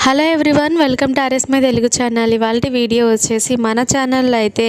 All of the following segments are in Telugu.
Hello everyone, welcome to RS my Telugu channel. ఇవాళ వీడియో వచ్చేసి మన ఛానల్లో అయితే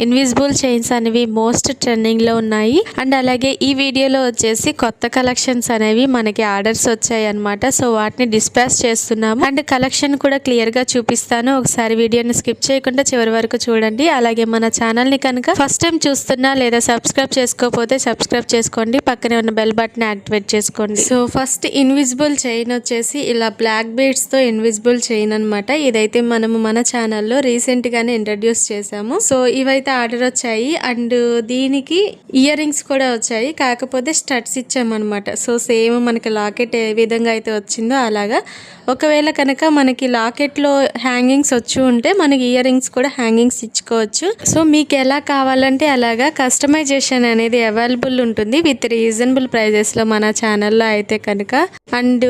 ఇన్విజిబుల్ చైన్స్ అనేవి మోస్ట్ ట్రెండింగ్లో ఉన్నాయి. అండ్ అలాగే ఈ వీడియోలో వచ్చేసి కొత్త కలెక్షన్స్ అనేవి మనకి ఆర్డర్స్ వచ్చాయి అనమాట. సో వాటిని డిస్పాచ్ చేస్తున్నాము అండ్ కలెక్షన్ కూడా క్లియర్గా చూపిస్తాను. ఒకసారి వీడియోని స్కిప్ చేయకుండా చివరి వరకు చూడండి. అలాగే మన ఛానల్ని కనుక ఫస్ట్ టైం చూస్తున్నా లేదా సబ్స్క్రైబ్ చేసుకోకపోతే సబ్స్క్రైబ్ చేసుకోండి, పక్కనే ఉన్న బెల్ బటన్ యాక్టివేట్ చేసుకోండి. సో ఫస్ట్ ఇన్విజిబుల్ చైన్ వచ్చేసి ఇలా బ్లాక్ బీడ్స్తో ఇన్విజిబుల్ చైన్ అనమాట. ఇదైతే మనము మన ఛానల్లో రీసెంట్గానే ఇంట్రడ్యూస్ చేసాము. సో ఇవైతే ఆర్డర్ వచ్చాయి అండ్ దీనికి ఇయర్ రింగ్స్ కూడా వచ్చాయి, కాకపోతే స్టడ్స్ ఇచ్చామన్నమాట. సో సేమ్ మనకి లాకెట్ ఏ విధంగా అయితే వచ్చిందో అలాగా. ఒకవేళ కనుక మనకి లాకెట్లో హ్యాంగింగ్స్ వచ్చి ఉంటే మనకి ఇయర్ రింగ్స్ కూడా హ్యాంగింగ్స్ ఇచ్చుకోవచ్చు. సో మీకు ఎలా కావాలంటే అలాగా కస్టమైజేషన్ అనేది అవైలబుల్ ఉంటుంది విత్ రీజనబుల్ ప్రైజెస్లో మన ఛానల్లో అయితే కనుక. అండ్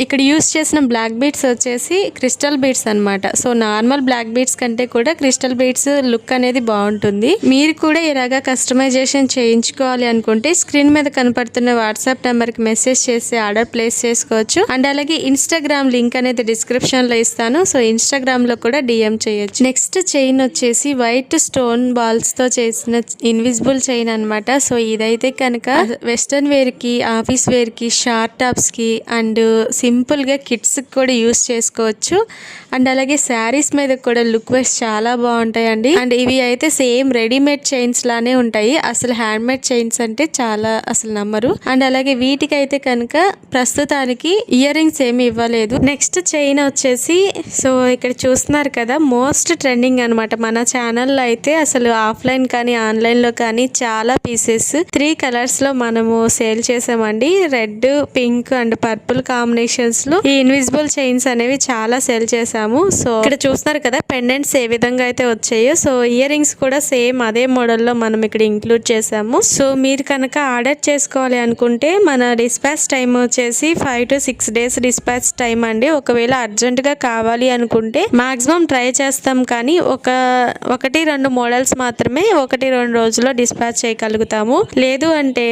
ఇక్కడ యూస్ చేసిన బ్లాక్ బీడ్స్ వచ్చేసి క్రిస్టల్ బీడ్స్ అనమాట. సో నార్మల్ బ్లాక్ బీడ్స్ కంటే కూడా క్రిస్టల్ బీడ్స్ లుక్ అనేది బాగుంటుంది. మీరు కూడా ఇలాగా కస్టమైజేషన్ చేయించుకోవాలి అనుకుంటే స్క్రీన్ మీద కనపడుతున్న వాట్సాప్ నెంబర్కి మెసేజ్ చేసి ఆర్డర్ ప్లేస్ చేసుకోవచ్చు. అండ్ అలాగే ఇన్స్టాగ్రామ్ లింక్ అనేది డిస్క్రిప్షన్ లో ఇస్తాను. సో ఇన్స్టాగ్రామ్ లో కూడా డిఎం చేయొచ్చు. నెక్స్ట్ చైన్ వచ్చేసి వైట్ స్టోన్ బాల్స్ తో చేసిన ఇన్విజిబుల్ చైన్ అనమాట. సో ఇదైతే కనుక వెస్టర్న్ వేర్ కి, ఆఫీస్ వేర్ కి, షార్ట్ టాప్స్ కి అండ్ సింపుల్గా కిడ్స్కి కూడా యూస్ చేసుకోవచ్చు. అండ్ అలాగే శారీస్ మీద కూడా లుక్ వైస్ చాలా బాగుంటాయండి. అండ్ ఇవి అయితే సేమ్ రెడీమేడ్ చైన్స్ లానే ఉంటాయి. అసలు హ్యాండ్ మేడ్ చైన్స్ అంటే చాలా అసలు నమ్మరు. అండ్ అలాగే వీటికి అయితే కనుక ప్రస్తుతానికి ఇయర్ రింగ్స్ ఏమి ఇవ్వలేదు. నెక్స్ట్ చైన్ వచ్చేసి సో ఇక్కడ చూస్తున్నారు కదా, మోస్ట్ ట్రెండింగ్ అనమాట మన ఛానల్లో అయితే. అసలు ఆఫ్లైన్ కానీ ఆన్లైన్లో కానీ చాలా పీసెస్ 3 కలర్స్లో మనము సేల్ చేసామండి. Red, pink and purple combination లో ఈ ఇన్విజిబుల్ చైన్స్ అనేవి చాలా సేల్ చేసాము. సో ఇక్కడ చూస్తున్నారు కదా పెండెంట్స్ ఏ విధంగా అయితే వచ్చాయో. సో ఇయర్ రింగ్స్ కూడా సేమ్ అదే మోడల్లో మనం ఇక్కడ ఇంక్లూడ్ చేసాము. సో మీరు కనుక ఆర్డర్ చేసుకోవాలి అనుకుంటే మన డిస్పాచ్ టైం వచ్చేసి 5 to 6 days డిస్పాచ్ టైం అండి. ఒకవేళ అర్జెంట్ గా కావాలి అనుకుంటే మాక్సిమం ట్రై చేస్తాం, కానీ 1-2 మోడల్స్ మాత్రమే 1-2 రోజుల్లో డిస్పాచ్ చేయగలుగుతాము. లేదు అంటే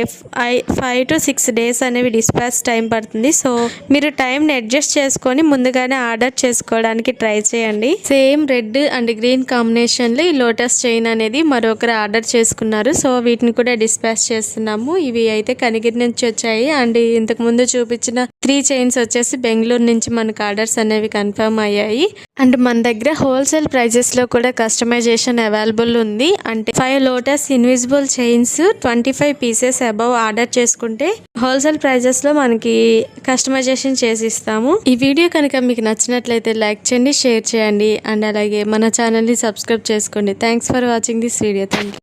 5 to 6 days అనేవి డిస్పాచ్ టైం పడుతుంది. సో మీరు టైంని అడ్జస్ట్ చేసుకొని ముందుగానే ఆర్డర్ చేసుకోవడానికి ట్రై చేయండి. సేమ్ రెడ్ అండ్ గ్రీన్ కాంబినేషన్లో ఈ లోటస్ చైన్ అనేది మరొకరు ఆర్డర్ చేసుకున్నారు. సో వీటిని కూడా డిస్పాచ్ చేస్తున్నాము. ఇవి అయితే కనిగిరి నుంచి వచ్చాయి. అండ్ ఇంతకు ముందు చూపించిన 3 చైన్స్ వచ్చేసి బెంగళూరు నుంచి మనకు ఆర్డర్స్ అనేవి కన్ఫర్మ్ అయ్యాయి. అండ్ మన దగ్గర హోల్సేల్ ప్రైజెస్లో కూడా కస్టమైజేషన్ అవైలబుల్ ఉంది. అంటే 5 lotus invisible chains 25 pieces above order చేసుకుంటే హోల్సేల్ ప్రైజెస్లో మనకి కస్టమైజేషన్ చేసిస్తాము. ఈ వీడియో కనుక మీకు నచ్చినట్లయితే లైక్ చేయండి, షేర్ చేయండి అండ్ అలాగే మన ఛానల్ని సబ్స్క్రైబ్ చేసుకోండి. Thanks for watching this video. Thank you.